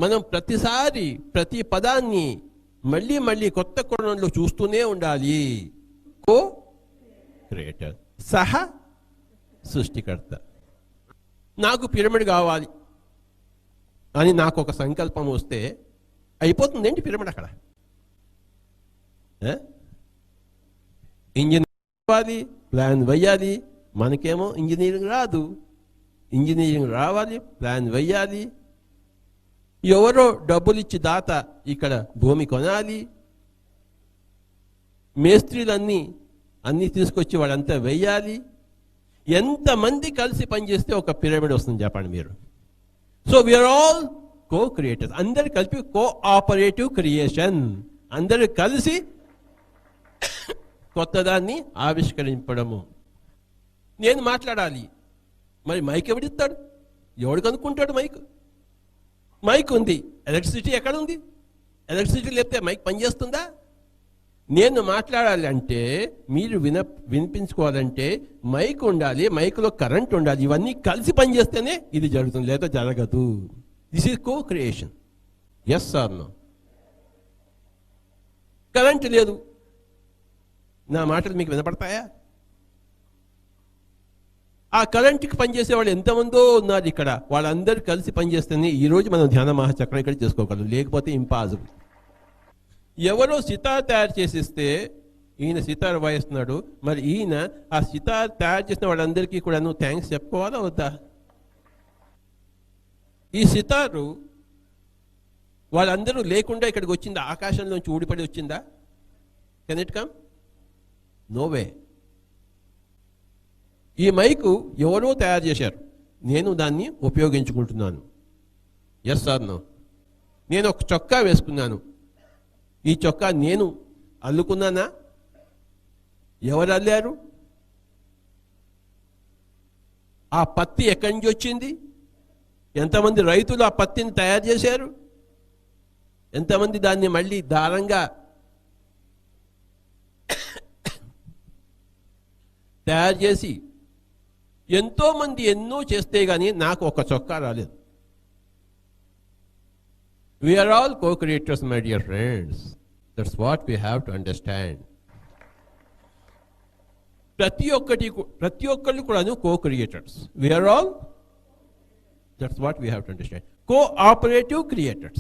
మనం ప్రతిసారి ప్రతి పదాన్ని మళ్ళీ మళ్ళీ కొత్త కోణంలో చూస్తూనే ఉండాలి. కో క్రియేటర్, సహ సృష్టికర్త. నాకు పిరమిడ్ కావాలి అని నాకు ఒక సంకల్పం వస్తే అయిపోతుందేంటి పిరమిడ్ అక్కడ? ఇంజనీరింగ్ కావాలి, ప్లాన్ వేయాలి. మనకేమో ఇంజనీరింగ్ రాదు. ఇంజనీరింగ్ రావాలి, ప్లాన్ వేయాలి. ఎవరో డబ్బులు ఇచ్చి దాత ఇక్కడ భూమి కొనాలి. మేస్త్రీలన్నీ తీసుకొచ్చి వాళ్ళంతా వేయాలి. ఎంతమంది కలిసి పనిచేస్తే ఒక పిరమిడ్ వస్తుంది చెప్పండి మీరు. సో వీఆర్ ఆల్ కో క్రియేటర్స్. అందరు కలిపి కోఆపరేటివ్ క్రియేషన్. అందరూ కలిసి కొత్తదాన్ని ఆవిష్కరించడము. నేను మాట్లాడాలి, మరి మైక్ ఎవడిస్తాడు? ఎవడు కనుక్కుంటాడు మైక్? మైక్ ఉంది, ఎలక్ట్రిసిటీ ఎక్కడ ఉంది? ఎలక్ట్రిసిటీ లేకపోతే మైక్ పనిచేస్తుందా? నేను మాట్లాడాలి అంటే, మీరు వినిపించుకోవాలంటే మైక్ ఉండాలి, మైక్లో కరెంట్ ఉండాలి. ఇవన్నీ కలిసి పనిచేస్తేనే ఇది జరుగుతుంది, లేదా జరగదు. This is co creation. Yes or no? Current లేదు, నా మాటలు మీకు వినపడతాయా? ఆ కరెంట్కి పనిచేసే వాళ్ళు ఎంతమందో ఉన్నారు ఇక్కడ. వాళ్ళందరూ కలిసి పనిచేస్తేనే ఈరోజు మనం ధ్యాన మహాచక్రం ఇక్కడ చేసుకోగలం, లేకపోతే ఇంపాసిబుల్. ఎవరో సితార్ తయారు చేసిస్తే ఈయన సితార్ వాయిస్తున్నాడు, మరి ఈయన ఆ సితార్ తయారు చేసిన వాళ్ళందరికీ కూడా నువ్వు థ్యాంక్స్ చెప్పుకోవాలా వద్దా? ఈ సితారు వాళ్ళందరూ లేకుండా ఇక్కడికి వచ్చిందా? ఆకాశంలోంచి ఊడిపడి వచ్చిందా? Can it come? No way. ఈ మైకు ఎవరో తయారు చేశారు, నేను దాన్ని ఉపయోగించుకుంటున్నాను. Yes or no? నేను ఒక చొక్కా వేసుకున్నాను, ఈ చొక్కా నేను అల్లుకున్నానా? ఎవరు అల్లారు? ఆ పత్తి ఎక్కడి నుంచి వచ్చింది? ఎంతమంది రైతులు ఆ పత్తిని తయారు చేశారు? ఎంతమంది దాన్ని మళ్ళీ దారంగా తయారు చేసి ఎంతో మంది ఎన్నో చేస్తే గానీ నాకు ఒక చొక్కా రాలేదు. We are all co-creators, my dear friends. That's what we have to understand. ప్రతి ఒక్కళ్ళు కూడాను co-creators. We are all, that's what we have to understand. Co-operative creators.